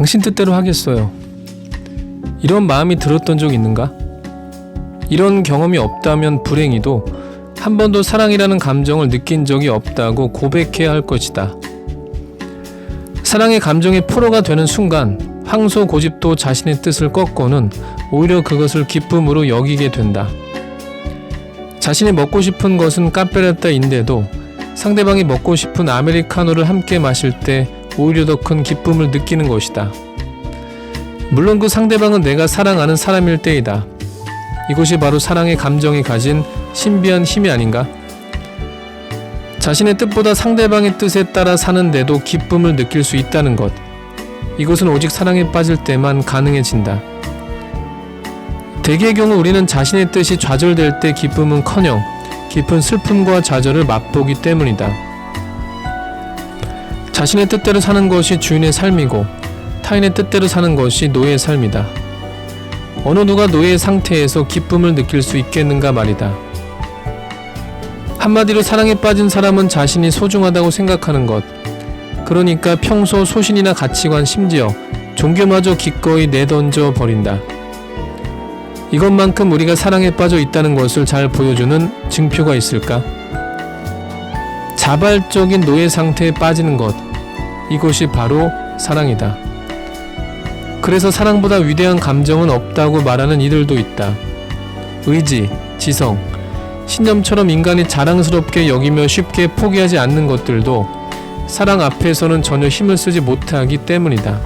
당신 뜻대로 하겠어요. 이런 마음이 들었던 적 있는가? 이런 경험이 없다면 불행히도 한 번도 사랑이라는 감정을 느낀 적이 없다고 고백해야 할 것이다. 사랑의 감정의 프로가 되는 순간 황소고집도 자신의 뜻을 꺾고는 오히려 그것을 기쁨으로 여기게 된다. 자신이 먹고 싶은 것은 카페라떼인데도 상대방이 먹고 싶은 아메리카노를 함께 마실 때 오히려 더 큰 기쁨을 느끼는 것이다. 물론 그 상대방은 내가 사랑하는 사람일 때이다. 이것이 바로 사랑의 감정이 가진 신비한 힘이 아닌가? 자신의 뜻보다 상대방의 뜻에 따라 사는데도 기쁨을 느낄 수 있다는 것. 이것은 오직 사랑에 빠질 때만 가능해진다. 대개의 경우 우리는 자신의 뜻이 좌절될 때 기쁨은커녕 깊은 슬픔과 좌절을 맛보기 때문이다. 자신의 뜻대로 사는 것이 주인의 삶이고 타인의 뜻대로 사는 것이 노예의 삶이다. 어느 누가 노예의 상태에서 기쁨을 느낄 수 있겠는가 말이다. 한마디로 사랑에 빠진 사람은 자신이 소중하다고 생각하는 것, 그러니까 평소 소신이나 가치관, 심지어 종교마저 기꺼이 내던져 버린다. 이것만큼 우리가 사랑에 빠져 있다는 것을 잘 보여주는 증표가 있을까? 자발적인 노예 상태에 빠지는 것, 이것이 바로 사랑이다. 그래서 사랑보다 위대한 감정은 없다고 말하는 이들도 있다. 의지, 지성, 신념처럼 인간이 자랑스럽게 여기며 쉽게 포기하지 않는 것들도 사랑 앞에서는 전혀 힘을 쓰지 못하기 때문이다.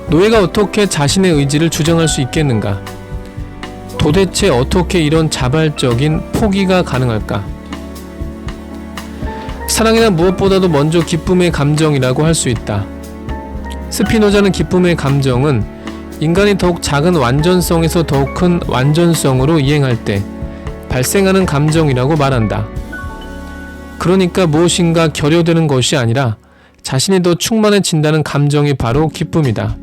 노예가 어떻게 자신의 의지를 주장할 수 있겠는가? 도대체 어떻게 이런 자발적인 포기가 가능할까? 사랑이란 무엇보다도 먼저 기쁨의 감정이라고 할 수 있다. 스피노자는 기쁨의 감정은 인간이 더욱 작은 완전성에서 더욱 큰 완전성으로 이행할 때 발생하는 감정이라고 말한다. 그러니까 무엇인가 결여되는 것이 아니라 자신이 더 충만해진다는 감정이 바로 기쁨이다.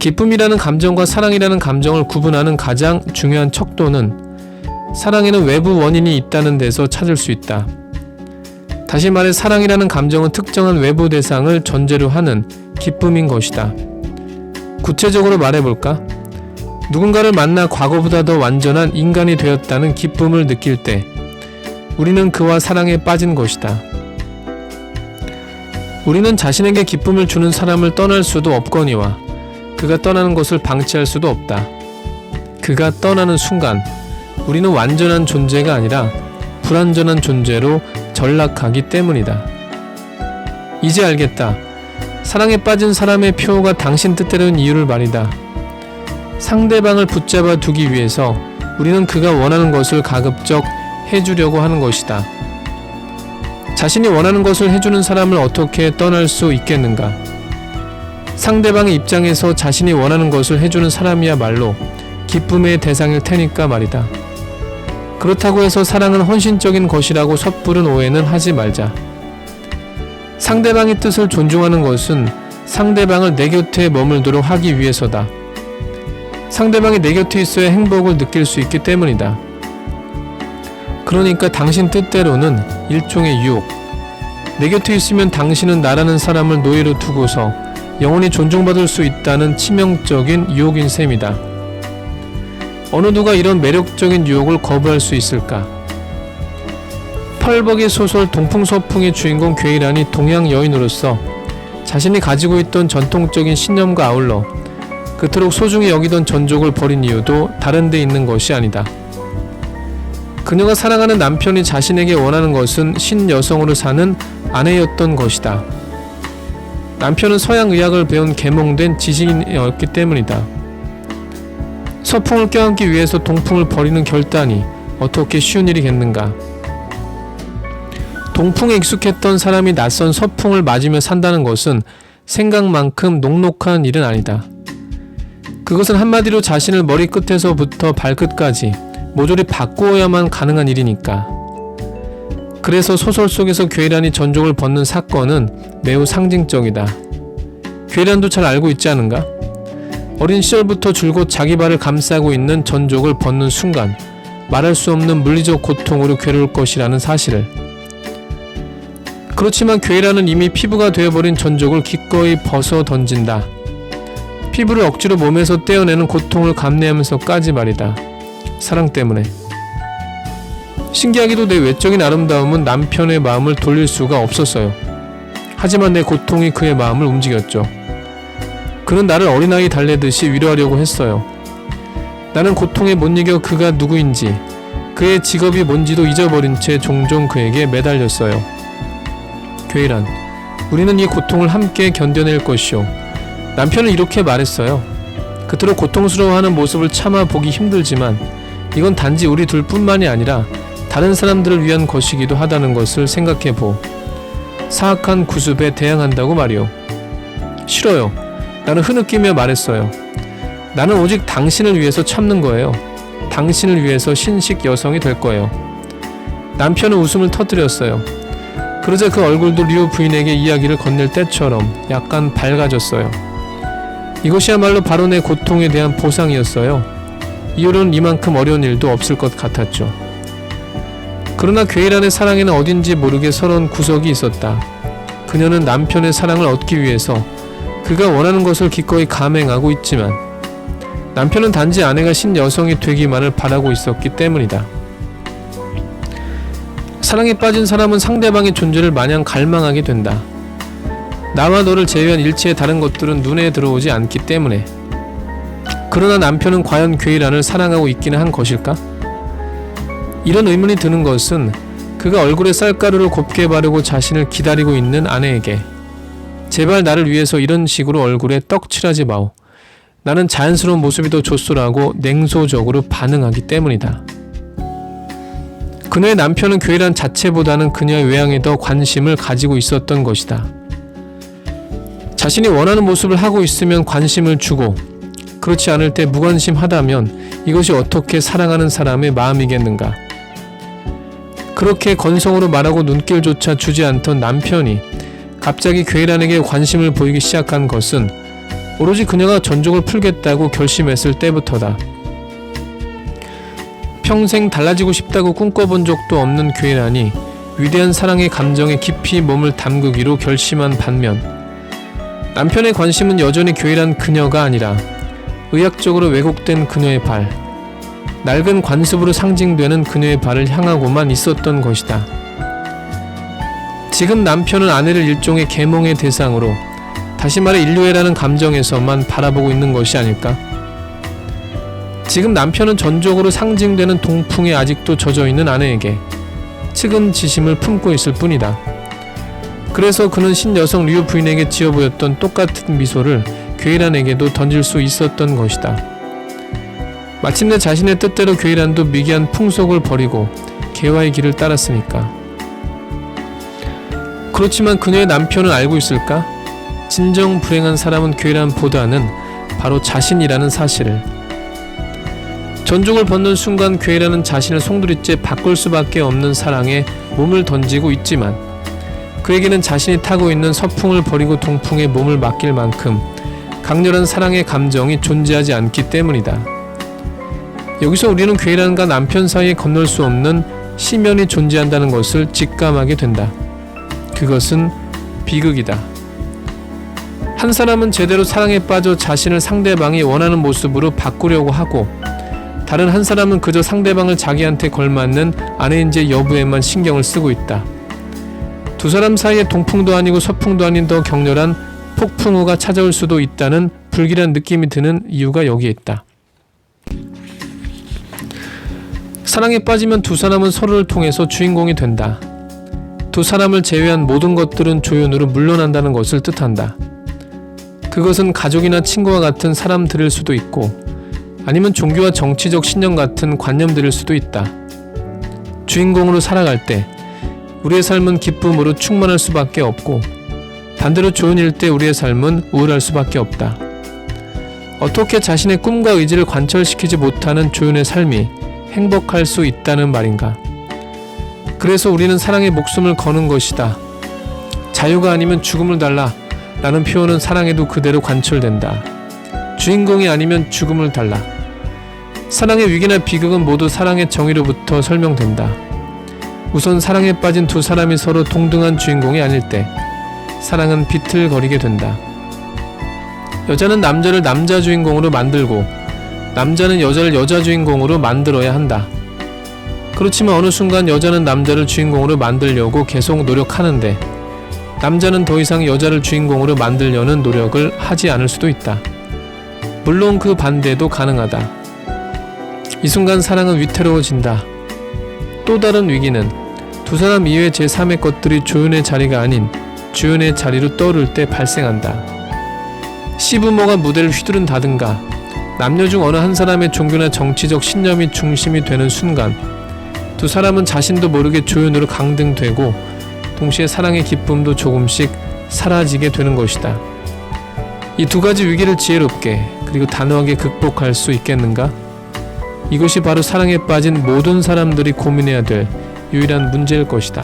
기쁨이라는 감정과 사랑이라는 감정을 구분하는 가장 중요한 척도는 사랑에는 외부 원인이 있다는 데서 찾을 수 있다. 다시 말해 사랑이라는 감정은 특정한 외부 대상을 전제로 하는 기쁨인 것이다. 구체적으로 말해볼까? 누군가를 만나 과거보다 더 완전한 인간이 되었다는 기쁨을 느낄 때 우리는 그와 사랑에 빠진 것이다. 우리는 자신에게 기쁨을 주는 사람을 떠날 수도 없거니와 그가 떠나는 것을 방치할 수도 없다. 그가 떠나는 순간 우리는 완전한 존재가 아니라 불완전한 존재로 전락하기 때문이다. 이제 알겠다. 사랑에 빠진 사람의 표가 당신 뜻대로인 이유를 말이다. 상대방을 붙잡아 두기 위해서 우리는 그가 원하는 것을 가급적 해주려고 하는 것이다. 자신이 원하는 것을 해주는 사람을 어떻게 떠날 수 있겠는가? 상대방의 입장에서 자신이 원하는 것을 해주는 사람이야말로 기쁨의 대상일 테니까 말이다. 그렇다고 해서 사랑은 헌신적인 것이라고 섣부른 오해는 하지 말자. 상대방의 뜻을 존중하는 것은 상대방을 내 곁에 머물도록 하기 위해서다. 상대방이 내 곁에 있어야 행복을 느낄 수 있기 때문이다. 그러니까 당신 뜻대로는 일종의 유혹. 내 곁에 있으면 당신은 나라는 사람을 노예로 두고서 영원히 존중받을 수 있다는 치명적인 유혹인 셈이다. 어느 누가 이런 매력적인 유혹을 거부할 수 있을까? 펄벅의 소설 동풍서풍의 주인공 괴이란이 동양 여인으로서 자신이 가지고 있던 전통적인 신념과 아울러 그토록 소중히 여기던 전족을 버린 이유도 다른 데 있는 것이 아니다. 그녀가 사랑하는 남편이 자신에게 원하는 것은 신여성으로 사는 아내였던 것이다. 남편은 서양 의학을 배운 계몽된 지식인이었기 때문이다. 서풍을 껴안기 위해서 동풍을 버리는 결단이 어떻게 쉬운 일이겠는가? 동풍에 익숙했던 사람이 낯선 서풍을 맞으며 산다는 것은 생각만큼 녹록한 일은 아니다. 그것은 한마디로 자신을 머리끝에서부터 발끝까지 모조리 바꾸어야만 가능한 일이니까. 그래서 소설 속에서 괴이란이 전족을 벗는 사건은 매우 상징적이다. 괴이란도 잘 알고 있지 않은가? 어린 시절부터 줄곧 자기 발을 감싸고 있는 전족을 벗는 순간 말할 수 없는 물리적 고통으로 괴로울 것이라는 사실을. 그렇지만 괴이란은 이미 피부가 되어버린 전족을 기꺼이 벗어 던진다. 피부를 억지로 몸에서 떼어내는 고통을 감내하면서까지 말이다. 사랑 때문에. 신기하게도 내 외적인 아름다움은 남편의 마음을 돌릴 수가 없었어요. 하지만 내 고통이 그의 마음을 움직였죠. 그는 나를 어린아이 달래듯이 위로하려고 했어요. 나는 고통에 못 이겨 그가 누구인지, 그의 직업이 뭔지도 잊어버린 채 종종 그에게 매달렸어요. 괴이란, 우리는 이 고통을 함께 견뎌낼 것이오. 남편은 이렇게 말했어요. 그토록 고통스러워하는 모습을 참아보기 힘들지만 이건 단지 우리 둘뿐만이 아니라 다른 사람들을 위한 것이기도 하다는 것을 생각해보. 사악한 구습에 대항한다고 말이오. 싫어요. 나는 흐느끼며 말했어요. 나는 오직 당신을 위해서 참는 거예요. 당신을 위해서 신식 여성이 될 거예요. 남편은 웃음을 터뜨렸어요. 그러자 그 얼굴도 류 부인에게 이야기를 건넬 때처럼 약간 밝아졌어요. 이것이야말로 바로 내 고통에 대한 보상이었어요. 이후로는 이만큼 어려운 일도 없을 것 같았죠. 그러나 괴이란의 사랑에는 어딘지 모르게 서러운 구석이 있었다. 그녀는 남편의 사랑을 얻기 위해서 그가 원하는 것을 기꺼이 감행하고 있지만 남편은 단지 아내가 신여성이 되기만을 바라고 있었기 때문이다. 사랑에 빠진 사람은 상대방의 존재를 마냥 갈망하게 된다. 나와 너를 제외한 일체의 다른 것들은 눈에 들어오지 않기 때문에. 그러나 남편은 과연 괴이란을 사랑하고 있기는 한 것일까? 이런 의문이 드는 것은 그가 얼굴에 쌀가루를 곱게 바르고 자신을 기다리고 있는 아내에게 제발 나를 위해서 이런 식으로 얼굴에 떡 칠하지 마오. 나는 자연스러운 모습이 더 좋소라고 냉소적으로 반응하기 때문이다. 그녀의 남편은 괴이란 자체보다는 그녀의 외양에 더 관심을 가지고 있었던 것이다. 자신이 원하는 모습을 하고 있으면 관심을 주고 그렇지 않을 때 무관심하다면 이것이 어떻게 사랑하는 사람의 마음이겠는가. 그렇게 건성으로 말하고 눈길조차 주지 않던 남편이 갑자기 괴이란에게 관심을 보이기 시작한 것은 오로지 그녀가 전족을 풀겠다고 결심했을 때부터다. 평생 달라지고 싶다고 꿈꿔본 적도 없는 괴이란이 위대한 사랑의 감정에 깊이 몸을 담그기로 결심한 반면 남편의 관심은 여전히 괴이란 그녀가 아니라 의학적으로 왜곡된 그녀의 발, 낡은 관습으로 상징되는 그녀의 발을 향하고만 있었던 것이다. 지금 남편은 아내를 일종의 계몽의 대상으로, 다시 말해 인류애라는 감정에서만 바라보고 있는 것이 아닐까? 지금 남편은 전적으로 상징되는 동풍에 아직도 젖어있는 아내에게 측은지심을 품고 있을 뿐이다. 그래서 그는 신여성 류 부인에게 지어 보였던 똑같은 미소를 괴이란에게도 던질 수 있었던 것이다. 마침내 자신의 뜻대로 괴이란도 미개한 풍속을 버리고 개화의 길을 따랐으니까. 그렇지만 그녀의 남편은 알고 있을까? 진정 불행한 사람은 괴이란보다는 바로 자신이라는 사실을. 전족을 벗는 순간 괴이란은 자신을 송두리째 바꿀 수밖에 없는 사랑에 몸을 던지고 있지만 그에게는 자신이 타고 있는 서풍을 버리고 동풍에 몸을 맡길 만큼 강렬한 사랑의 감정이 존재하지 않기 때문이다. 여기서 우리는 괴이란과 남편 사이에 건널 수 없는 시면이 존재한다는 것을 직감하게 된다. 그것은 비극이다. 한 사람은 제대로 사랑에 빠져 자신을 상대방이 원하는 모습으로 바꾸려고 하고 다른 한 사람은 그저 상대방을 자기한테 걸맞는 아내인지 여부에만 신경을 쓰고 있다. 두 사람 사이에 동풍도 아니고 서풍도 아닌 더 격렬한 폭풍우가 찾아올 수도 있다는 불길한 느낌이 드는 이유가 여기에 있다. 사랑에 빠지면 두 사람은 서로를 통해서 주인공이 된다. 두 사람을 제외한 모든 것들은 조연으로 물러난다는 것을 뜻한다. 그것은 가족이나 친구와 같은 사람들일 수도 있고 아니면 종교와 정치적 신념 같은 관념들일 수도 있다. 주인공으로 살아갈 때 우리의 삶은 기쁨으로 충만할 수밖에 없고 반대로 조연일 때 우리의 삶은 우울할 수밖에 없다. 어떻게 자신의 꿈과 의지를 관철시키지 못하는 조연의 삶이 행복할 수 있다는 말인가? 그래서 우리는 사랑에 목숨을 거는 것이다. 자유가 아니면 죽음을 달라 라는 표현은 사랑에도 그대로 관철된다. 주인공이 아니면 죽음을 달라. 사랑의 위기나 비극은 모두 사랑의 정의로부터 설명된다. 우선 사랑에 빠진 두 사람이 서로 동등한 주인공이 아닐 때 사랑은 비틀거리게 된다. 여자는 남자를 남자 주인공으로 만들고 남자는 여자를 여자 주인공으로 만들어야 한다. 그렇지만 어느 순간 여자는 남자를 주인공으로 만들려고 계속 노력하는데 남자는 더 이상 여자를 주인공으로 만들려는 노력을 하지 않을 수도 있다. 물론 그 반대도 가능하다. 이 순간 사랑은 위태로워진다. 또 다른 위기는 두 사람 이외의 제3의 것들이 조연의 자리가 아닌 주연의 자리로 떠오를 때 발생한다. 시부모가 무대를 휘두른다든가 남녀 중 어느 한 사람의 종교나 정치적 신념이 중심이 되는 순간 두 사람은 자신도 모르게 조연으로 강등되고 동시에 사랑의 기쁨도 조금씩 사라지게 되는 것이다. 이 두 가지 위기를 지혜롭게 그리고 단호하게 극복할 수 있겠는가? 이것이 바로 사랑에 빠진 모든 사람들이 고민해야 될 유일한 문제일 것이다.